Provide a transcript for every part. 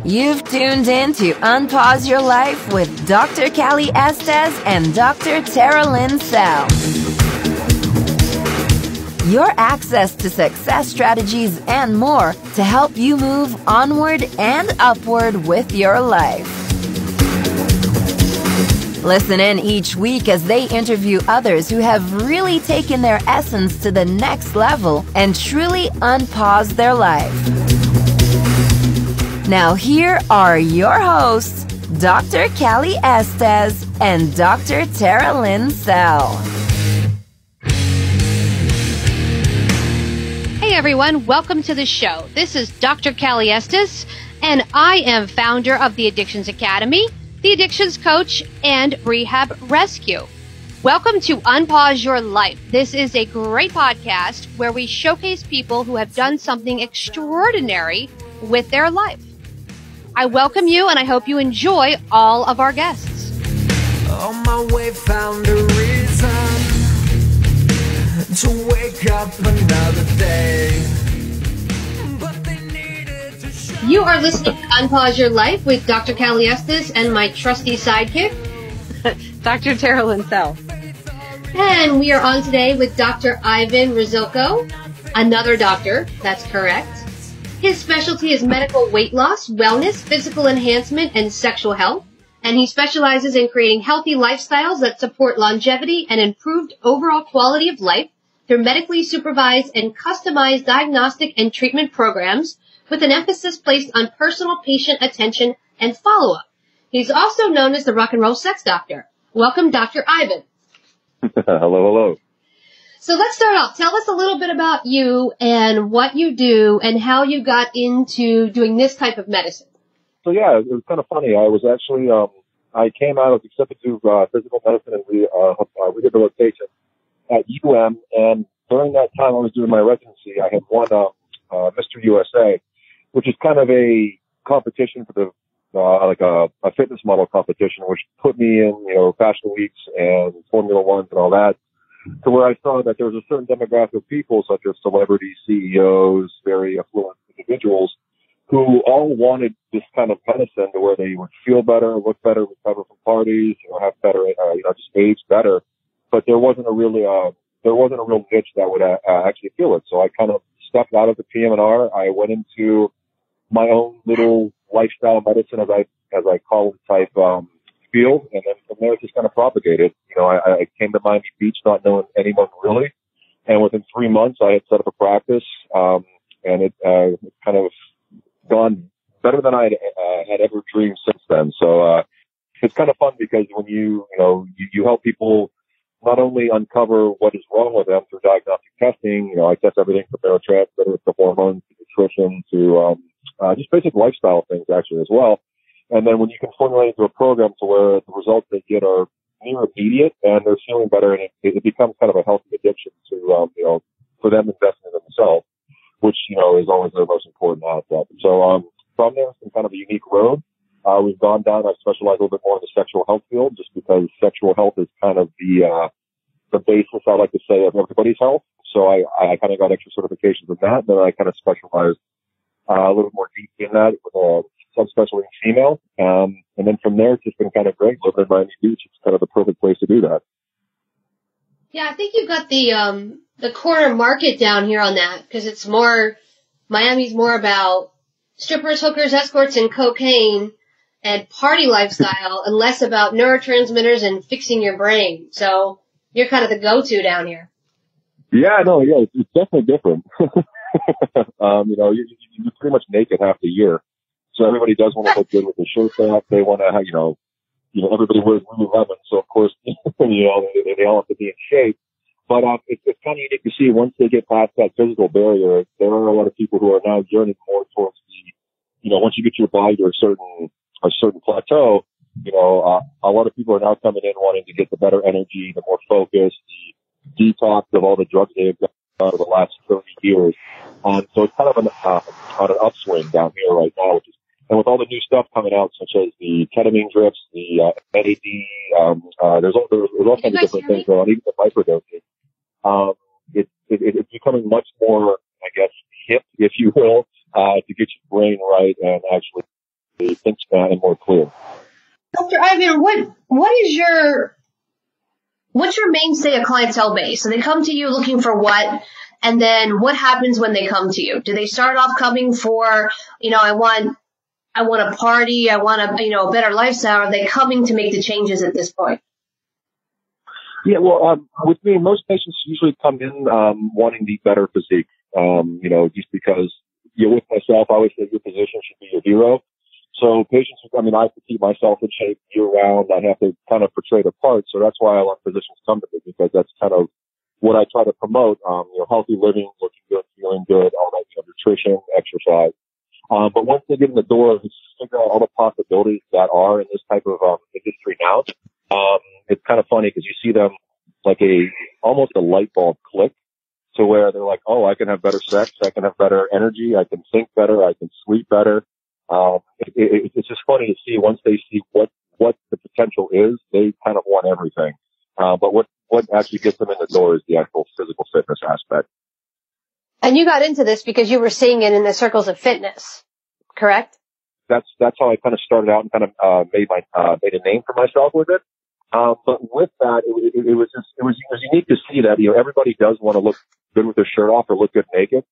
You've tuned in to Unpause Your Life with Dr. Callie Estes and Dr. Tara Lynn Sell. Your access to success strategies and more to help you move onward and upward with your life. Listen in each week as they interview others who have really taken their essence to the next level and truly unpaused their life. Now here are your hosts, Dr. Callie Estes and Dr. Tara Lynn Sell. Hey everyone, welcome to the show. This is Dr. Callie Estes, and I am founder of the Addictions Academy, the Addictions Coach, and Rehab Rescue. Welcome to Unpause Your Life. This is a great podcast where we showcase people who have done something extraordinary with their life. I welcome you, and I hope you enjoy all of our guests. On my way, found a reason to wake up another day. But they needed to show. You are listening to Unpause Your Life with Dr. Callie Estes and my trusty sidekick, Dr. Tara Lynn Sell. And we are on today with Dr. Ivan Rusilko, another doctor, that's correct. His specialty is medical weight loss, wellness, physical enhancement, and sexual health. And he specializes in creating healthy lifestyles that support longevity and improved overall quality of life through medically supervised and customized diagnostic and treatment programs with an emphasis placed on personal patient attention and follow-up. He's also known as the rock and roll sex doctor. Welcome, Dr. Ivan. Hello. So let's start off. Tell us a little bit about you and what you do and how you got into doing this type of medicine. So yeah, it was kind of funny. I was actually, I came out of accepted to physical medicine and rehabilitation at and during that time I was doing my residency. I had won Mr. USA, which is kind of a competition for the like a fitness model competition, which put me in Fashion Weeks and Formula Ones and all that. To where I saw that there was a certain demographic of people, such as celebrities, CEOs, very affluent individuals, who all wanted this kind of medicine to where they would feel better, look better, recover from parties, have better, just age better. But there wasn't a real niche that would actually feel it. So I kind of stepped out of the PM&R. I went into my own little lifestyle medicine, as I call it, type field, and then from there it just kind of propagated. I came to Miami Beach not knowing anyone really, and within 3 months I had set up a practice, and it kind of gone better than I had ever dreamed since then. So it's kind of fun because when you help people not only uncover what is wrong with them through diagnostic testing, I test everything from neurotransmitters to hormones to nutrition to just basic lifestyle things actually as well. And then when you can formulate into a program to where the results they get are near immediate and they're feeling better, and it becomes kind of a healthy addiction to, for them investing in themselves, which, is always their most important asset. So, from there, it's been kind of a unique road. We've gone down, I specialize a little bit more in the sexual health field just because sexual health is kind of the basis, I like to say, of everybody's health. So I kind of got extra certifications in that, and then I kind of specialized a little more deeply in that with a subspecialty in female. And then from there, it's just been kind of great living in Miami Beach. It's kind of the perfect place to do that. Yeah, I think you've got the corner market down here on that, because it's more, Miami's more about strippers, hookers, escorts, and cocaine and party lifestyle, and less about neurotransmitters and fixing your brain. So you're kind of the go-to down here. Yeah, it's definitely different. You're pretty much naked half the year. So everybody does want to look good with their shirts off. They want to have, everybody wears Lululemon. So of course, they all have to be in shape. But, it's kind of unique to see once they get past that physical barrier, there are a lot of people who are now yearning more towards once you get your body to a certain plateau, a lot of people are now coming in wanting to get the better energy, the more focus, the detox of all the drugs they've done over the last 30 years. So it's kind of on an upswing down here right now, and with all the new stuff coming out, such as the ketamine drips, the NAD, there's all kinds of different things going on, even the microdosing. It's becoming much more, I guess, hip, if you will, to get your brain right and actually think span and more clear. Dr. Ivan, what's your mainstay of clientele base? So they come to you looking for what? And then what happens when they come to you? Do they start off coming for, I want a party, I want a better lifestyle? Are they coming to make the changes at this point? Yeah, well, with me, most patients usually come in wanting the better physique. Just because with myself, I always say your physician should be your hero. So patients, I have to keep myself in shape year round. I have to kind of portray the part. So that's why a lot of physicians come to me, because that's kind of what I try to promote. Healthy living, looking good, feeling good, all that, nutrition, exercise. But once they get in the door, they figure out all the possibilities that are in this type of industry now. It's kind of funny because you see them like almost a light bulb click to where they're like, oh, I can have better sex, I can have better energy, I can think better, I can sleep better. It's just funny to see once they see what the potential is, they kind of want everything. But what actually gets them in the door is the actual physical fitness aspect. And you got into this because you were seeing it in the circles of fitness, correct? That's how I kind of started out and kind of made a name for myself with it. But with that, it was unique to see that everybody does want to look good with their shirt off or look good naked.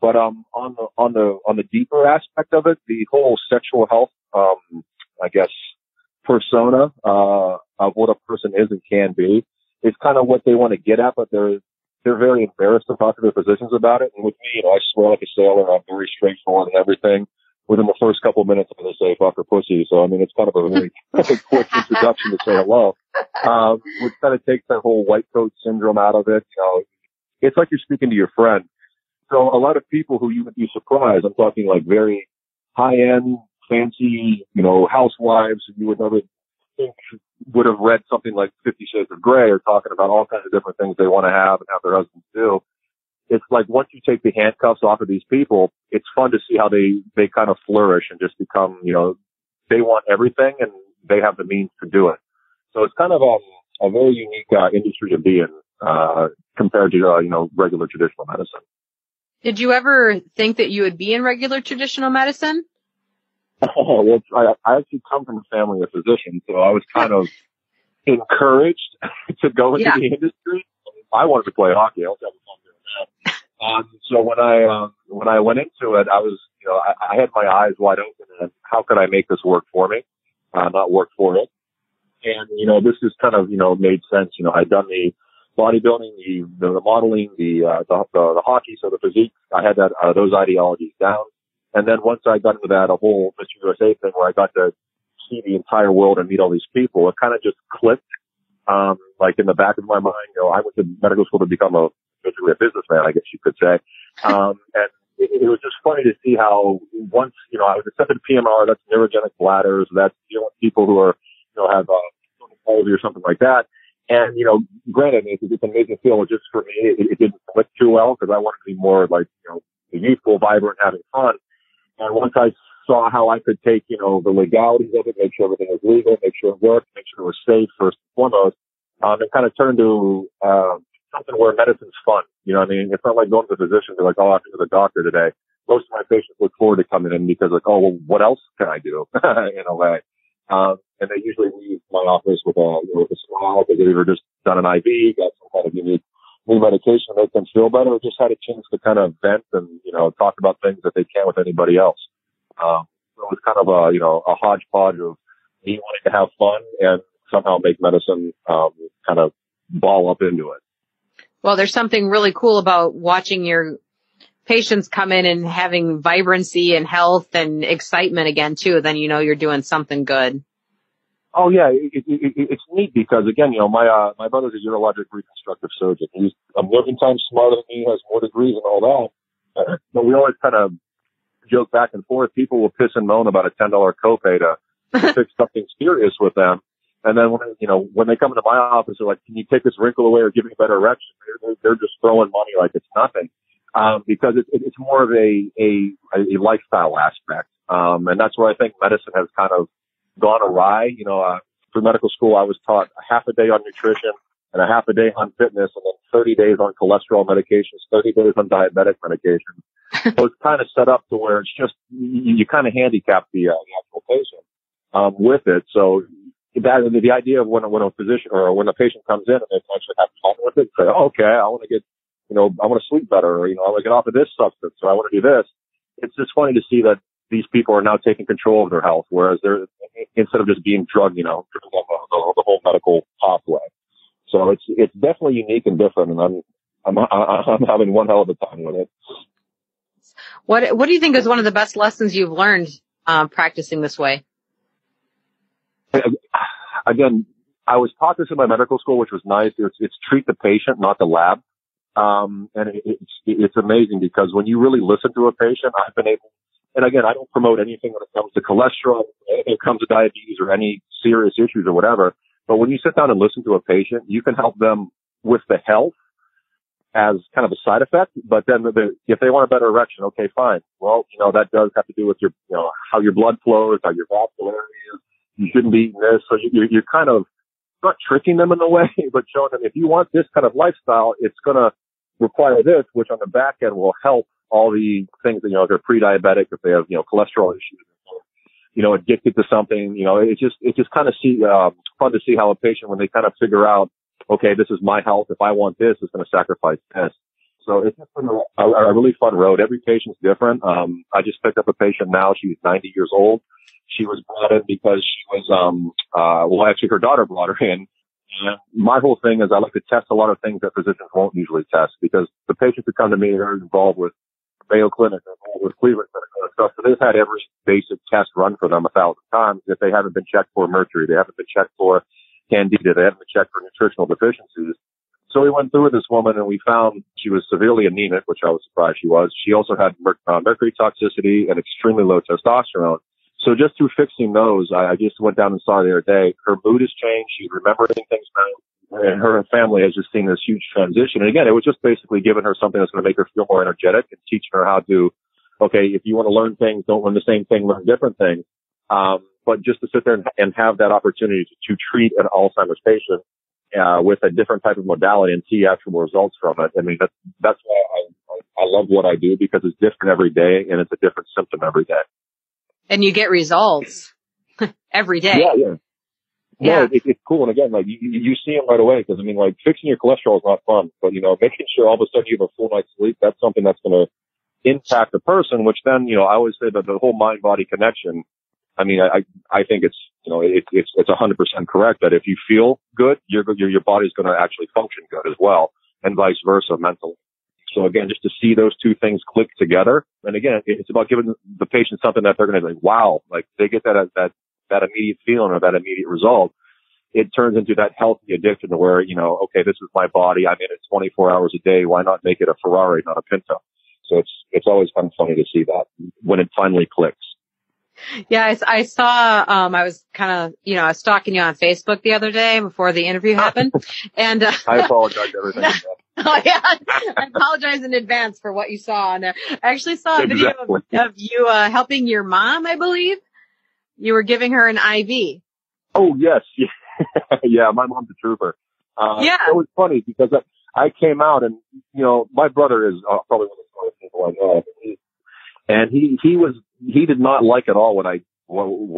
But on the deeper aspect of it, the whole sexual health, persona of what a person is and can be, is kind of what they want to get at, but they're very embarrassed to talk to their physicians about it. And with me, I swear like a sailor, I'm very straightforward and everything. Within the first couple of minutes, I'm going to say fuck or pussy. So, it's kind of a very quick introduction to say hello. Which kind of takes that whole white coat syndrome out of it. It's like you're speaking to your friend. So a lot of people who you would be surprised, I'm talking like very high-end, fancy, housewives you would never think would have read something like 50 Shades of Grey or talking about all kinds of different things they want to have and have their husbands do. It's like once you take the handcuffs off of these people, it's fun to see how they kind of flourish and just become, they want everything and they have the means to do it. So it's kind of a very unique industry to be in compared to, regular traditional medicine. Did you ever think that you would be in regular traditional medicine? Well, I actually come from a family of physicians, so I was kind of encouraged to go into the industry. I wanted to play hockey. I was having fun doing that. So when I went into it, I was, I had my eyes wide open and how could I make this work for me, not work for it. And, this is kind of, made sense. I'd done the bodybuilding, the modeling, the hockey, so the physique. I had those ideologies down. And then once I got into that, a whole Mr. USA thing where I got to see the entire world and meet all these people, it kind of just clicked. Like in the back of my mind, I went to medical school to become basically a businessman, I guess you could say. And it was just funny to see how once, I was accepted to PMR, that's neurogenic bladders, that's dealing with people who are, have, palsy or something like that. And, granted, it's an amazing field. Just for me, it didn't click too well because I wanted to be more like, youthful, vibrant, having fun. And once I saw how I could take, the legalities of it, make sure everything was legal, make sure it worked, make sure it was safe first and foremost, it kind of turned to, something where medicine's fun. It's not like going to the physician and be like, oh, I have to go to the doctor today. Most of my patients look forward to coming in because like, oh, well, what else can I do? In a way. And they usually leave my office with a smile because they've either just done an IV, got some kind of unique new medication to make them feel better, or just had a chance to kind of vent and, talk about things that they can't with anybody else. So it was kind of a hodgepodge of me wanting to have fun and somehow make medicine, kind of ball up into it. Well, there's something really cool about watching your patients come in and having vibrancy and health and excitement again, too. Then you're doing something good. Oh, yeah. It's neat because, again, my brother's a urologic reconstructive surgeon. He's a million times smarter than me, has more degrees and all that. But we always kind of joke back and forth. People will piss and moan about a $10 copay to fix something serious with them. And then when they come into my office, they're like, can you take this wrinkle away or give me a better erection? They're just throwing money like it's nothing. Because it's more of a lifestyle aspect. And that's where I think medicine has kind of gone awry. Through medical school, I was taught a half a day on nutrition and a half a day on fitness and then 30 days on cholesterol medications, 30 days on diabetic medications. So it's kind of set up to where it's just, you kind of handicap the actual with it. So that the idea of when a physician or when a patient comes in and they actually have fun with it, say, oh, okay, I want to get, I want to sleep better, or, I want to get off of this substance, or I want to do this. It's just funny to see that these people are now taking control of their health, whereas they're, instead of just being drugged, driven down the whole medical pathway. So it's definitely unique and different, and I'm having one hell of a time with it. What do you think is one of the best lessons you've learned practicing this way? Again, I was taught this in my medical school, which was nice. It's treat the patient, not the lab. And it's amazing because when you really listen to a patient, I've been able, and again, I don't promote anything when it comes to cholesterol, when it comes to diabetes or any serious issues or whatever. But when you sit down and listen to a patient, you can help them with the health as kind of a side effect. But then if they want a better erection, okay, fine. Well, that does have to do with your, how your blood flows, how your vascularity is. You shouldn't be eating this. So you're kind of not tricking them in a way, but showing them if you want this kind of lifestyle, it's going to require this, which on the back end will help all the things that, if they're pre-diabetic, if they have, cholesterol issues, addicted to something, it's just kind of fun to see how a patient, when they kind of figure out, okay, this is my health. If I want this, it's going to sacrifice this. So it's just been a really fun road. Every patient's different. I just picked up a patient now. She's 90 years old. She was brought in because she was, actually her daughter brought her in. And my whole thing is I like to test a lot of things that physicians won't usually test, because the patients who come to me are involved with Mayo Clinic, they're involved with Cleveland Clinic and stuff. So they've had every basic test run for them 1,000 times. If they haven't been checked for mercury, they haven't been checked for candida, they haven't been checked for nutritional deficiencies. So we went through with this woman and we found she was severely anemic, which I was surprised she was. She also had mercury toxicity and extremely low testosterone. So just through fixing those, I just went down and saw her the other day. Her mood has changed. She's remembering things now. And her family has just seen this huge transition. And again, it was just basically giving her something that's going to make her feel more energetic and teaching her how to, okay, if you want to learn things, don't learn the same thing, learn different things. But just to sit there and have that opportunity to treat an Alzheimer's patient with a different type of modality and see actual results from it. I mean, that's why I love what I do, because it's different every day and it's a different symptom every day. And you get results every day. Yeah. No, it's cool. And again, like you see them right away, because I mean, like fixing your cholesterol is not fun, but making sure all of a sudden you have a full night's sleep, that's something that's going to impact the person, which then, I always say that the whole mind-body connection, I mean, I think it's 100% correct that if you feel good, your body's going to actually function good as well, and vice versa mentally. So again, just to see those two things click together. And again, it's about giving the patient something that they're going to be like, wow, like they get that immediate feeling or that immediate result. It turns into that healthy addiction to where, okay, this is my body. I'm in it 24 hours a day. Why not make it a Ferrari, not a Pinto? So it's always kind of funny to see that when it finally clicks. Yeah, I saw, I was kind of, stalking you on Facebook the other day before the interview happened. And, I apologize for everything. Oh yeah, I apologize in advance for what you saw on there. I actually saw a video of you, helping your mom, I believe. You were giving her an IV. Oh, yes. Yeah, my mom's a trooper. Yeah. It was funny because I came out and, my brother is probably one of the smartest people I know. And he did not like at all what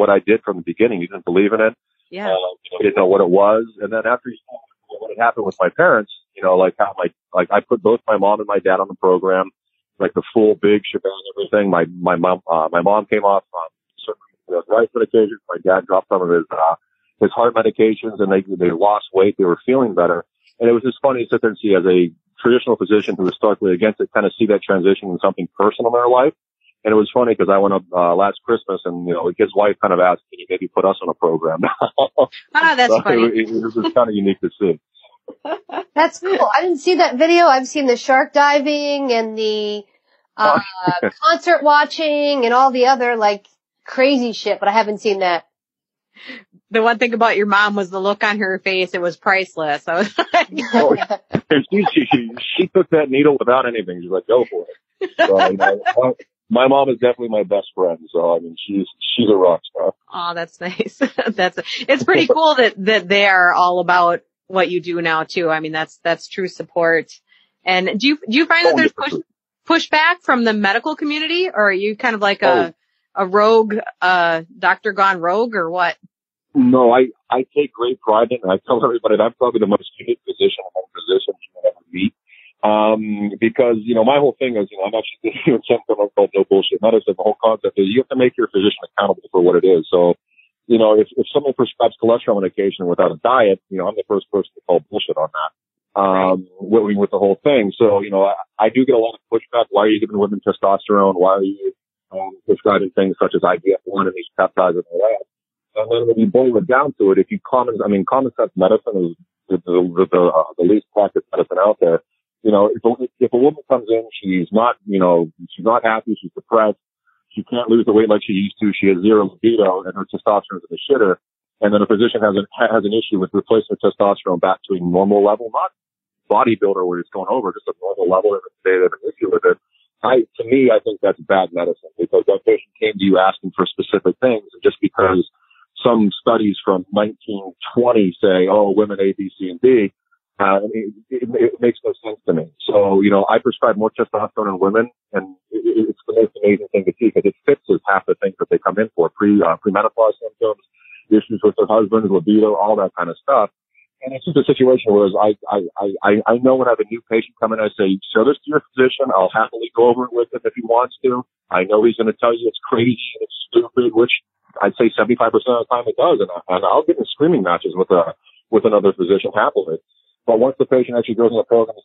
I did from the beginning. He didn't believe in it. Yeah. He didn't know what it was. And then after he saw what had happened with my parents, like how I put both my mom and my dad on the program, like the full big shebang, everything. My mom came off certain rice medications. My dad dropped some of his heart medications, and they lost weight. They were feeling better. And it was just funny to sit there and see, as a traditional physician who was starkly against it, kind of see that transition in something personal in their life. And it was funny because I went up last Christmas, and his wife kind of asked, "Can you maybe put us on a program?" That's so funny. It was just kind of unique to see. That's cool. I didn't see that video. I've seen the shark diving and the concert watching and all the other crazy shit, but I haven't seen that. The one thing about your mom was the look on her face. It was priceless. I was like, she took that needle without anything. She's like, go for it. So, my mom is definitely my best friend. So, I mean, she's a rock star. Oh, that's nice. It's pretty cool that they are all about what you do now too. I mean, that's true support. And do you find that there's pushback from the medical community, or are you kind of like a a rogue, doctor gone rogue or what? No, I take great pride in it. I tell everybody that I'm probably the most unique physician among physicians you will ever meet. Because, my whole thing is, I'm actually doing something called no bullshit medicine. The whole concept is you have to make your physician accountable for what it is. So, if someone prescribes cholesterol medication without a diet, I'm the first person to call bullshit on that. With the whole thing. So, I do get a lot of pushback. Why are you giving women testosterone? Why are you, prescribing things such as IGF-1 and these peptides and all that? And then when you boil it down to it, common sense medicine is the least practiced medicine out there. If a woman comes in, she's not happy, she's depressed, she can't lose the weight like she used to, she has zero libido, and her testosterone is in the shitter, and then a physician has an issue with replacing testosterone back to a normal level, not bodybuilder where it's going over, just a normal level, and they have an issue with it. To me, I think that's bad medicine, because that patient came to you asking for specific things, and just because some studies from 1920 say, women A, B, C, and D, it makes no sense to me. So, I prescribe more testosterone in women, and it's the most amazing thing to see, because it fixes half the things that they come in for, premenopause symptoms, issues with their husbands, libido, all that kind of stuff. And it's just a situation where I know when I have a new patient come in, I say, show this to your physician. I'll happily go over it with him if he wants to. I know he's going to tell you it's crazy and it's stupid, which I'd say 75% of the time it does. And I'll get in screaming matches with another physician happily. But once the patient actually goes in the program,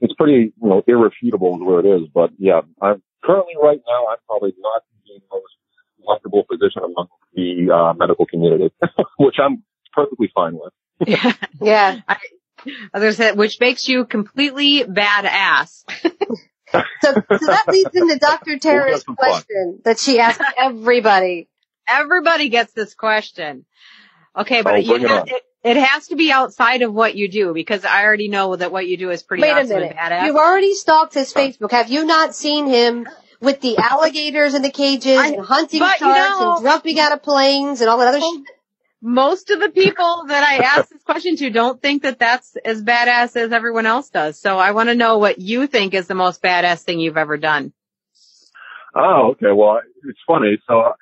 it's pretty, irrefutable where it is. But yeah, I'm currently right now, I'm probably not the most likable physician among the medical community, which I'm perfectly fine with. Yeah. As I said, which makes you completely badass. So that leads into Dr. Tara's question that she asks everybody. Everybody gets this question. Okay, but it has to be outside of what you do, because I already know that what you do is pretty awesome and badass. You've already stalked his Facebook. Have you not seen him with the alligators in the cages and hunting sharks and jumping out of planes and all that other shit? Most of the people that I ask this question to don't think that that's as badass as everyone else does. So I want to know what you think is the most badass thing you've ever done. Oh, okay. Well, it's funny. So,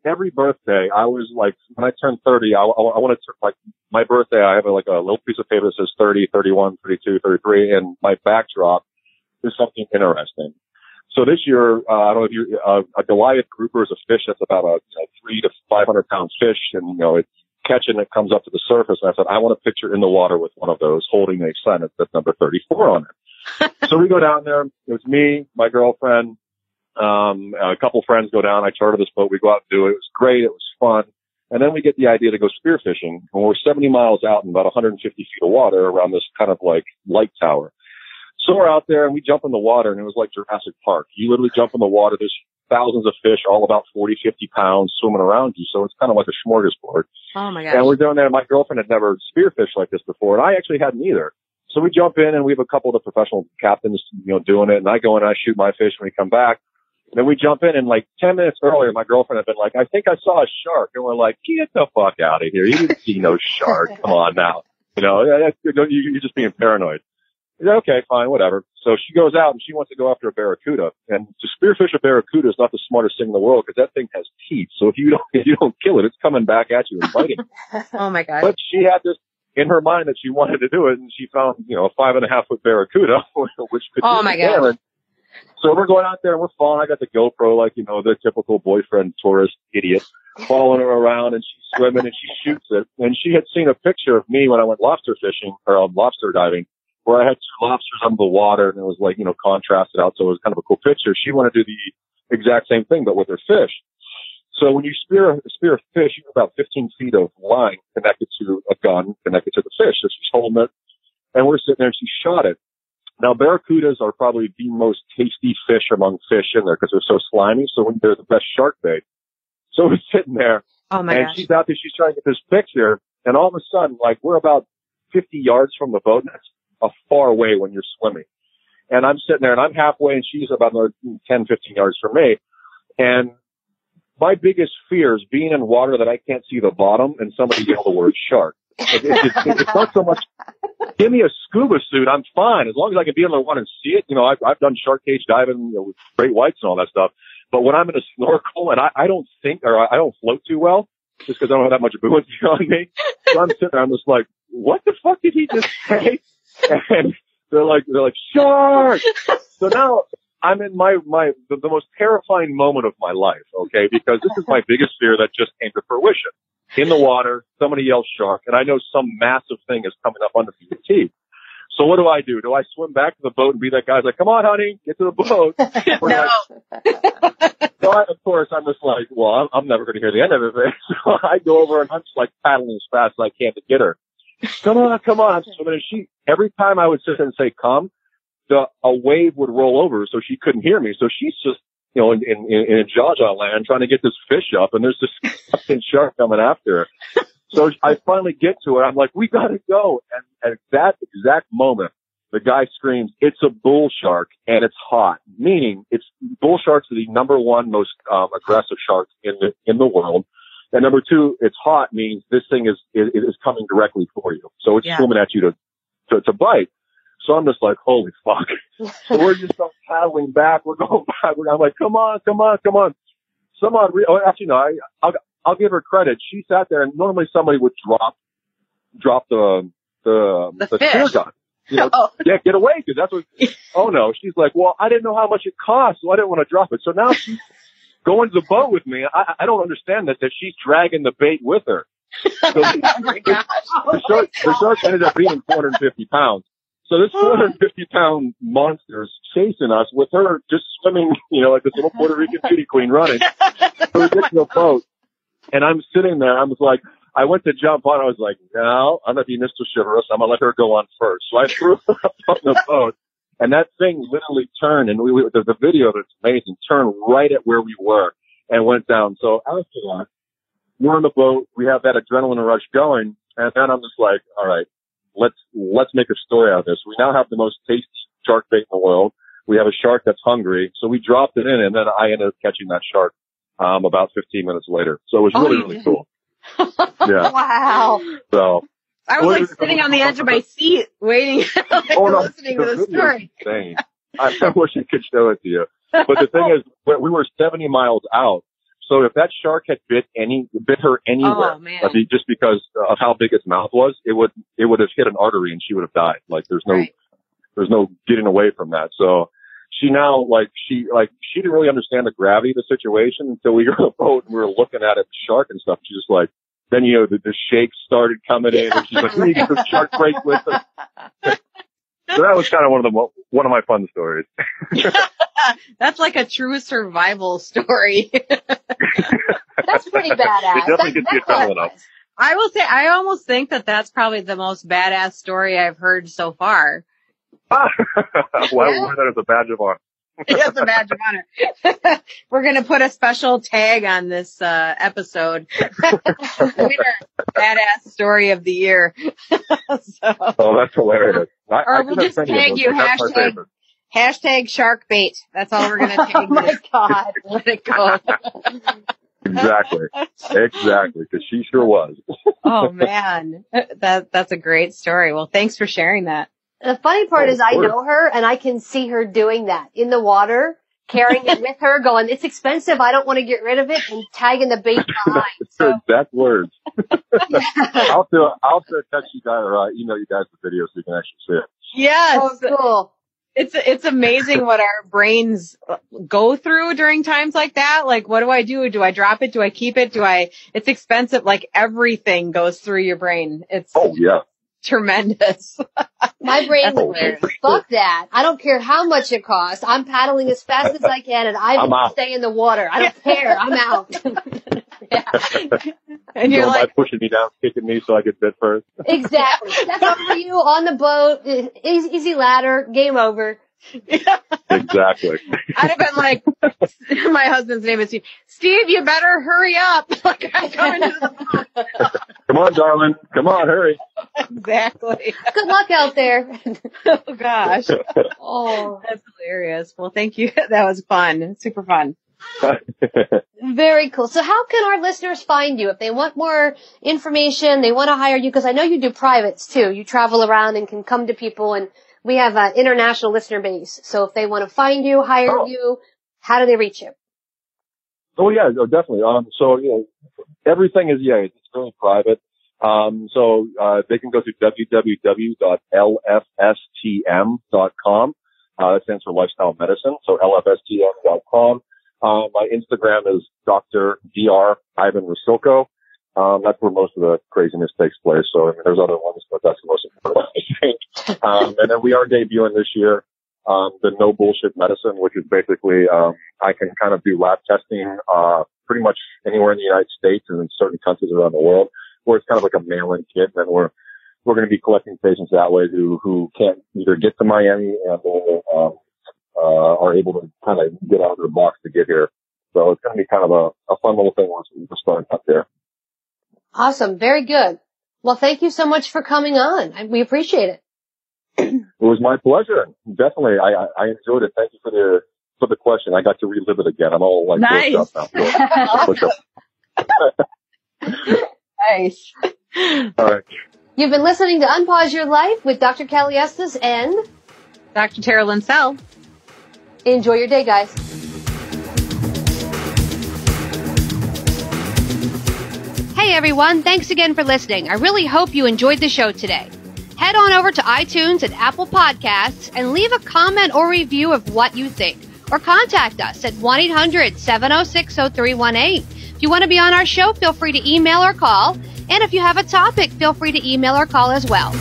every birthday, I was like, when I turned 30, I wanted to, like, my birthday, I have a little piece of paper that says 30, 31, 32, 33, and my backdrop is something interesting. So this year, I don't know if you, a Goliath grouper is a fish that's about a 300 to 500 pound fish, and it's catching, it comes up to the surface. And I said, I want a picture in the water with one of those holding a sign that's number 34 on it. So we go down there. It was me, my girlfriend, a couple friends go down. I charter this boat. We go out and do it. It was great. It was fun. And then we get the idea to go spearfishing. And we're 70 miles out in about 150 feet of water around this kind of like light tower. So we're out there and we jump in the water, and it was like Jurassic Park. You literally jump in the water. There's thousands of fish, all about 40, 50 pounds swimming around you. So it's kind of like a smorgasbord. Oh my gosh. And we're doing that. My girlfriend had never spearfished like this before, and I actually hadn't either. So we jump in, and we have a couple of the professional captains, doing it. And I go in and I shoot my fish when we come back. And then we jump in, and like 10 minutes earlier, my girlfriend had been like, I think I saw a shark. And we're like, get the fuck out of here. You didn't see no shark. Come on now. You're just being paranoid. Okay, fine, whatever. So she goes out and she wants to go after a barracuda. And to spearfish a barracuda is not the smartest thing in the world, because that thing has teeth. So if you don't kill it, it's coming back at you and biting. Oh my God. But she had this in her mind that she wanted to do it, and she found, a 5.5 foot barracuda, which could oh my God. So we're going out there and we're following. I got the GoPro, like, the typical boyfriend tourist idiot, following her around, and she's swimming and she shoots it. And she had seen a picture of me when I went lobster fishing or lobster diving, where I had 2 lobsters under the water, and it was like, contrasted out. So it was kind of a cool picture. She wanted to do the exact same thing, but with her fish. So when you spear a fish, you have about 15 feet of line connected to a gun, connected to the fish. So she's holding it, and we're sitting there, and she shot it. Now, barracudas are probably the most tasty fish among fish in there because they're so slimy. So they're the best shark bait. So we're sitting there, and gosh. She's out there, she's trying to get this picture, and all of a sudden, like, we're about 50 yards from the boat, and that's a far away when you're swimming. And I'm sitting there, and I'm halfway, and she's about another 10, 15 yards from me. And my biggest fear is being in water that I can't see the bottom and somebody yell the word shark. It's not so much, give me a scuba suit, I'm fine. As long as I can be in the water and see it. I've done shark cage diving with great whites and all that stuff. But when I'm in a snorkel and I don't think, or I don't float too well, just because I don't have that much buoyancy on me. So I'm sitting there, I'm just like, what the fuck did he just say? And they're like, shark! So now I'm in the most terrifying moment of my life, okay? Because this is my biggest fear that just came to fruition. In the water, somebody yells shark, and I know some massive thing is coming up under the teeth. So what do? Do I swim back to the boat and be that guy who's like, come on, honey, get to the boat? No. So of course, I'm just like, well, I'm never going to hear the end of it. So I go over and I'm just like paddling as fast as I can to get her. Come on. I'm swimming. And every time I would sit there and say, come, a wave would roll over so she couldn't hear me. So she's just, you know, in Jaja land trying to get this fish up, and there's this fucking shark coming after her. So I finally get to her. I'm like, we gotta go. And at that exact moment, the guy screams, it's a bull shark and it's hot. Meaning bull sharks are the number one most, aggressive sharks in the world. And number two, it's hot means this thing is coming directly for you. So it's swimming at you to bite. So I'm just like, holy fuck. So we're just paddling back. We're going back. I'm like, come on. Actually, no, I'll give her credit. She sat there, and normally somebody would drop the spear gun. You know, get away, because that's what. Oh no, she's like, well, I didn't know how much it cost, so I didn't want to drop it. So now she's going to the boat with me. I don't understand that she's dragging the bait with her. So Oh my gosh. the shark ended up being 450 pounds. So this 450-pound monster is chasing us with her just swimming, you know, like this little Puerto Rican beauty queen running. So we get to the boat, and I'm sitting there. I was like, I went to jump on. I was like, no, I'm going to be Mr. Chivalrous. I'm going to let her go on first. So I threw her up on the boat, and that thing literally turned, and the video that's amazing, turned right at where we were and went down. So after that, we're on the boat. We have that adrenaline rush going, and then I'm just like, all right. Let's make a story out of this. We now have the most tasty shark bait in the world. We have a shark that's hungry. So we dropped it in, and then I ended up catching that shark, about 15 minutes later. So it was really cool. Yeah. Wow. So I was like sitting on the edge of my seat waiting, listening to the story. Insane. I wish I could show it to you. But the thing is, we were 70 miles out. So if that shark had bit her anywhere, just because of how big its mouth was, it would have hit an artery and she would have died. Like there's no getting away from that. So she now, she didn't really understand the gravity of the situation until we got on the boat and we were looking at it, the shark and stuff. She's just like, then, you know, the shakes started coming in and she's like, we need to get the shark break with us. So that was kind of one of my fun stories. That's like a true survival story. That's pretty badass. It definitely gets you adrenaline up. I will say, I almost think that that's probably the most badass story I've heard so far. Well, I wear that as a badge of honor. That's a badge of honor. We're going to put a special tag on this episode. Winner, badass story of the year. Oh, that's hilarious. Or we'll just tag you, hashtag shark bait. That's all we're going to tag. Oh my God. Let it go. Exactly, because she sure was. Oh man, that's a great story. Well, thanks for sharing that. The funny part is I know her and I can see her doing that in the water, carrying it with her, going, it's expensive, I don't want to get rid of it, and tagging the bait behind. So. Exact words. I'll text you guys or email you guys the video so you can actually see it. Yes. Oh, cool. It's amazing what our brains go through during times like that. Like, what do I do? Do I drop it? Do I keep it? It's expensive. Like everything goes through your brain. It's tremendous. My brain says, fuck that. I don't care how much it costs. I'm paddling as fast as I can and I'm stay in the water. I don't care. I'm out. And you're like pushing me down, kicking me so I get bit first. Exactly. That's over you on the boat. Easy ladder. Game over. Yeah. Exactly. I'd have been like, my husband's name is Steve. Steve, you better hurry up. Like I'm coming to the boat. Come on, darling. Come on, hurry. Exactly. Good luck out there. Oh gosh. Oh, that's hilarious. Well, thank you. That was fun. Super fun. Very cool. So how can our listeners find you if they want more information, they want to hire you? Because I know you do privates too. You travel around and can come to people, and we have an international listener base. So if they want to find you, hire you, how do they reach you? Oh yeah, no, definitely. So everything is it's really private. They can go to www.lfstm.com. That stands for lifestyle medicine. So lfstm.com. My Instagram is Dr. Ivan Rusilko. That's where most of the craziness takes place. So I mean, there's other ones, but that's the most important, I think. And then we are debuting this year, the No Bullshit Medicine, which is basically, I can kind of do lab testing, pretty much anywhere in the United States and in certain countries around the world, where it's kind of like a mail-in kit. And we're going to be collecting patients that way who can't either get to Miami or, are able to kind of get out of their box to get here. So it's going to be kind of a fun little thing once we're starting up there. Awesome. Very good. Well, thank you so much for coming on. We appreciate it. It was my pleasure. Definitely. I enjoyed it. Thank you for the question. I got to relive it again. I'm all like, nice. Nice. All right. You've been listening to Unpause Your Life with Dr. Kelly Estes and Dr. Tara Linsell. Enjoy your day, guys. Hey, everyone. Thanks again for listening. I really hope you enjoyed the show today. Head on over to iTunes and Apple Podcasts and leave a comment or review of what you think. Or contact us at 1-800-706-0318. If you want to be on our show, feel free to email or call. And if you have a topic, feel free to email or call as well.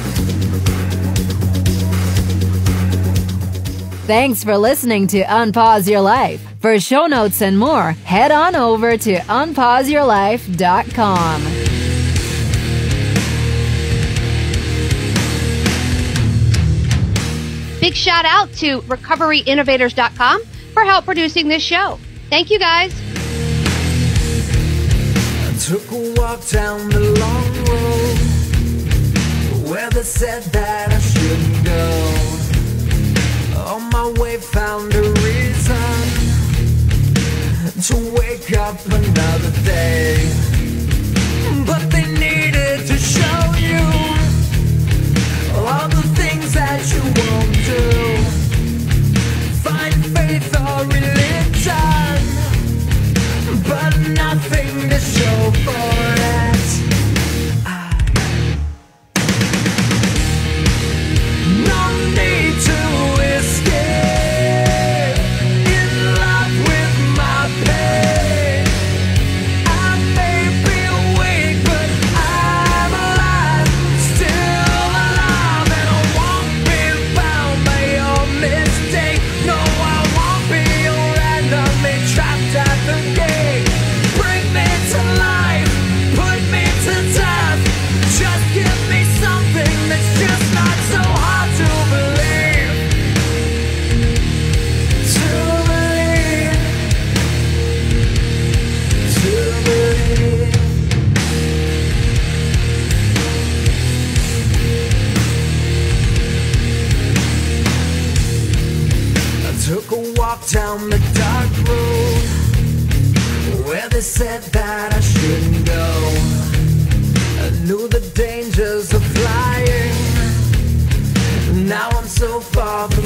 Thanks for listening to Unpause Your Life. For show notes and more, head on over to unpauseyourlife.com. Big shout out to recoveryinnovators.com for help producing this show. Thank you, guys. I took a walk down the long road where they said that I shouldn't go. On my way found a reason to wake up another day, but they needed to show you all the things that you won't do. Find faith or religion, but nothing to show for it. No need to escape in love with my pain. I may be weak, but I'm alive, still alive, and I won't be bound by your mistake. No, I won't be your enemy, trapped at the gate. Bring me to life, put me to death. Just give me something that's just not so hard to believe. To believe. To believe. I took a walk down the dark road where they said that I shouldn't go. I knew the dangers of flying. Now I'm so far from